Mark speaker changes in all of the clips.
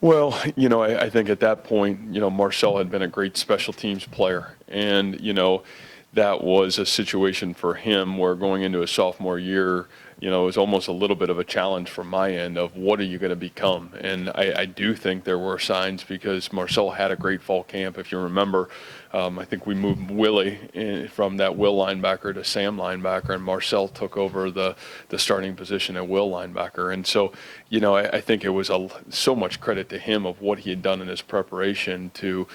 Speaker 1: Well, I think at that point, Marcel had been a great special teams player. And, that was a situation for him where going into his sophomore year, it was almost a little bit of a challenge from my end of what are you going to become? And I do think there were signs because Marcel had a great fall camp. If you remember, I think we moved Willie from that Will linebacker to Sam linebacker, and Marcel took over the starting position at Will linebacker. And so, I think it was so much credit to him of what he had done in his preparation to,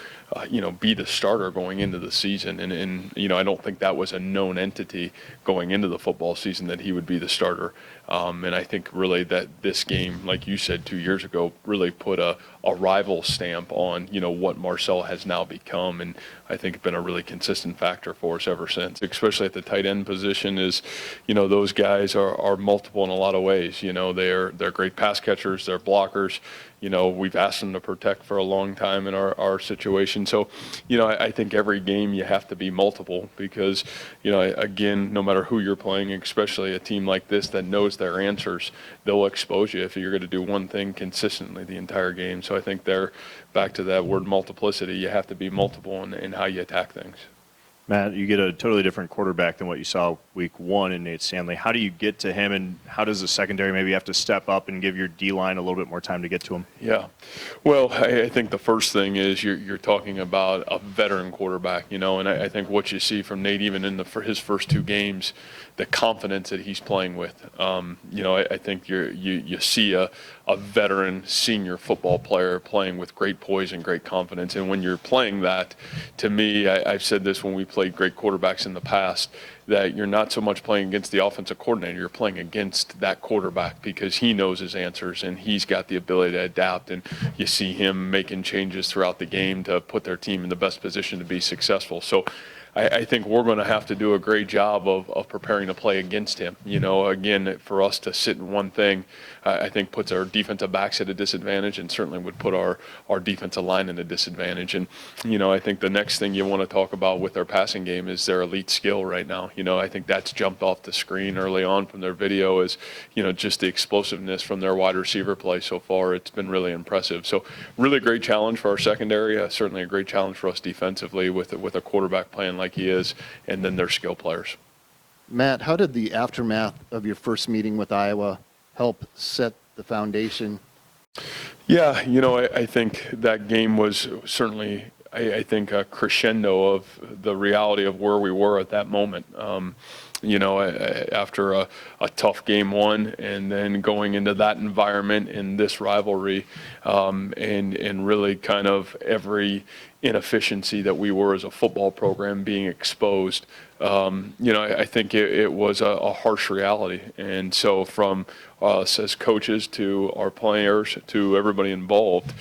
Speaker 1: be the starter going into the season. And I don't think that was a known entity going into the football season that he would be the starter. And I think really that this game, like you said 2 years ago, really put a rival stamp on, what Marcel has now become. And I think been a really consistent factor for us ever since, especially at the tight end position is, those guys are multiple in a lot of ways. They're great pass catchers, they're blockers. We've asked them to protect for a long time in our situation. So, I think every game you have to be multiple because, again, no matter who you're playing, especially a team like this that knows their answers, they'll expose you if you're going to do one thing consistently the entire game. So I think they're back to that word multiplicity. You have to be multiple in how you attack things.
Speaker 2: Matt, you get a totally different quarterback than what you saw week one in Nate Stanley. How do you get to him, and how does the secondary maybe have to step up and give your D-line a little bit more time to get to him?
Speaker 1: Yeah. Well, I think the first thing is you're talking about a veteran quarterback, and I think what you see from Nate even in his first two games, the confidence that he's playing with. I think you see a veteran senior football player playing with great poise and great confidence. And when you're playing that, to me, I've said this when we played great quarterbacks in the past, that you're not so much playing against the offensive coordinator, you're playing against that quarterback because he knows his answers and he's got the ability to adapt. And you see him making changes throughout the game to put their team in the best position to be successful. So I think we're going to have to do a great job of preparing to play against him. Again, for us to sit in one thing, I think puts our defensive backs at a disadvantage and certainly would put our defensive line at a disadvantage. And, I think the next thing you want to talk about with their passing game is their elite skill right now. I think that's jumped off the screen early on from their video is, just the explosiveness from their wide receiver play so far. It's been really impressive. So really great challenge for our secondary. Certainly a great challenge for us defensively with a quarterback playing like he is, and then their skill players.
Speaker 3: Matt, how did the aftermath of your first meeting with Iowa help set the foundation?
Speaker 1: Yeah, I think that game was certainly, I think, a crescendo of the reality of where we were at that moment. After a tough game one and then going into that environment in this rivalry and really kind of every inefficiency that we were as a football program being exposed, I think it was a harsh reality. And so from us as coaches to our players to everybody involved,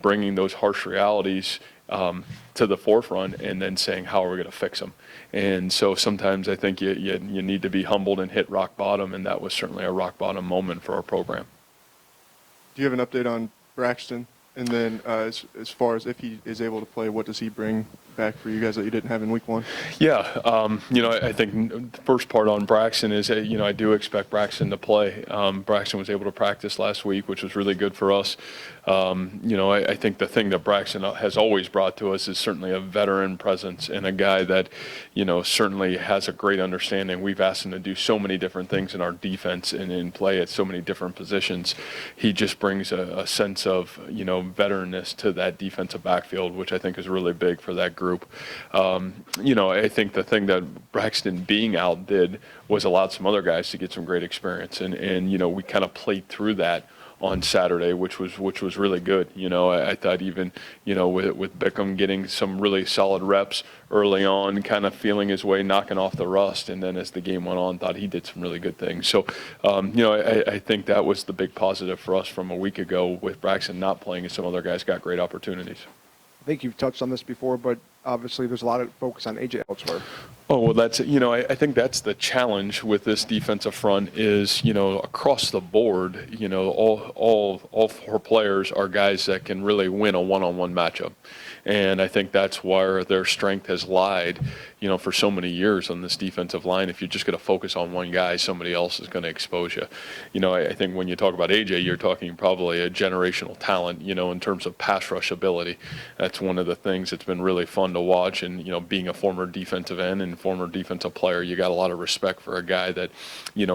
Speaker 1: bringing those harsh realities to the forefront and then saying, how are we going to fix them? And so sometimes I think you need to be humbled and hit rock bottom, and that was certainly a rock bottom moment for our program.
Speaker 4: Do you have an update on Braxton? And then as far as if he is able to play, what does he bring back for you guys that you didn't have in week one?
Speaker 1: Yeah, I think the first part on Braxton is, I do expect Braxton to play. Braxton was able to practice last week, which was really good for us. I think the thing that Braxton has always brought to us is certainly a veteran presence and a guy that, certainly has a great understanding. We've asked him to do so many different things in our defense and in play at so many different positions. He just brings a sense of, veteranness to that defensive backfield, which I think is really big for that group. I think the thing that Braxton being out did was allowed some other guys to get some great experience. And we kind of played through that on Saturday, which was really good. I thought even, with Bickham getting some really solid reps early on, kind of feeling his way, knocking off the rust. And then as the game went on, thought he did some really good things. So, I think that was the big positive for us from a week ago with Braxton not playing and some other guys got great opportunities.
Speaker 5: I think you've touched on this before, but obviously there's a lot of focus on AJ elsewhere.
Speaker 1: Oh, well, I think that's the challenge with this defensive front is, across the board, all four players are guys that can really win a one-on-one matchup. And I think that's where their strength has lied, for so many years on this defensive line. If you're just going to focus on one guy, somebody else is going to expose you. I think when you talk about AJ, you're talking probably a generational talent, in terms of pass rush ability. That's one of the things that's been really fun to watch. And, being a former defensive end and former defensive player, you got a lot of respect for a guy that,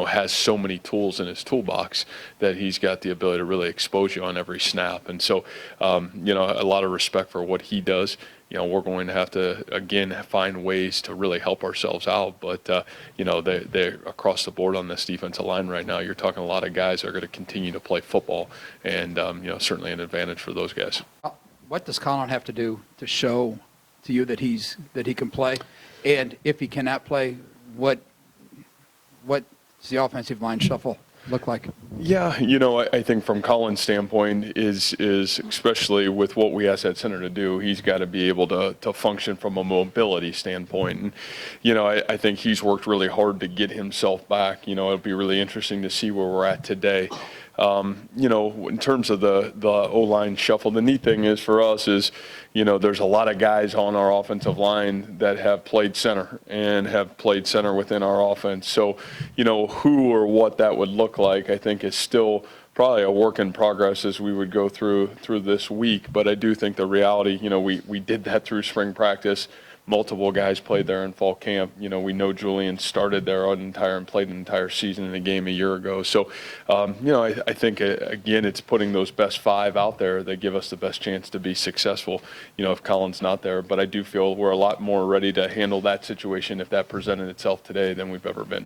Speaker 1: has so many tools in his toolbox that he's got the ability to really expose you on every snap. And so, a lot of respect for what he does. We're going to have to, again, find ways to really help ourselves out. But, they're across the board on this defensive line right now. You're talking a lot of guys that are going to continue to play football, and, certainly an advantage for those guys.
Speaker 5: What does Colin have to do to show to you that he can play? And if he cannot play, what does the offensive line shuffle look like?
Speaker 1: Yeah, I think from Colin's standpoint is especially with what we asked that center to do, he's got to be able to function from a mobility standpoint. And, I think he's worked really hard to get himself back. It'll be really interesting to see where we're at today. In terms of the O-line shuffle, the neat thing is for us is, there's a lot of guys on our offensive line that have played center and have played center within our offense. So, who or what that would look like, I think is still probably a work in progress as we would go through this week. But I do think the reality, we did that through spring practice. Multiple guys played there in fall camp. We know Julian started there and played an entire season in a game a year ago. So, I think, again, it's putting those best five out there that give us the best chance to be successful, if Colin's not there. But I do feel we're a lot more ready to handle that situation if that presented itself today than we've ever been.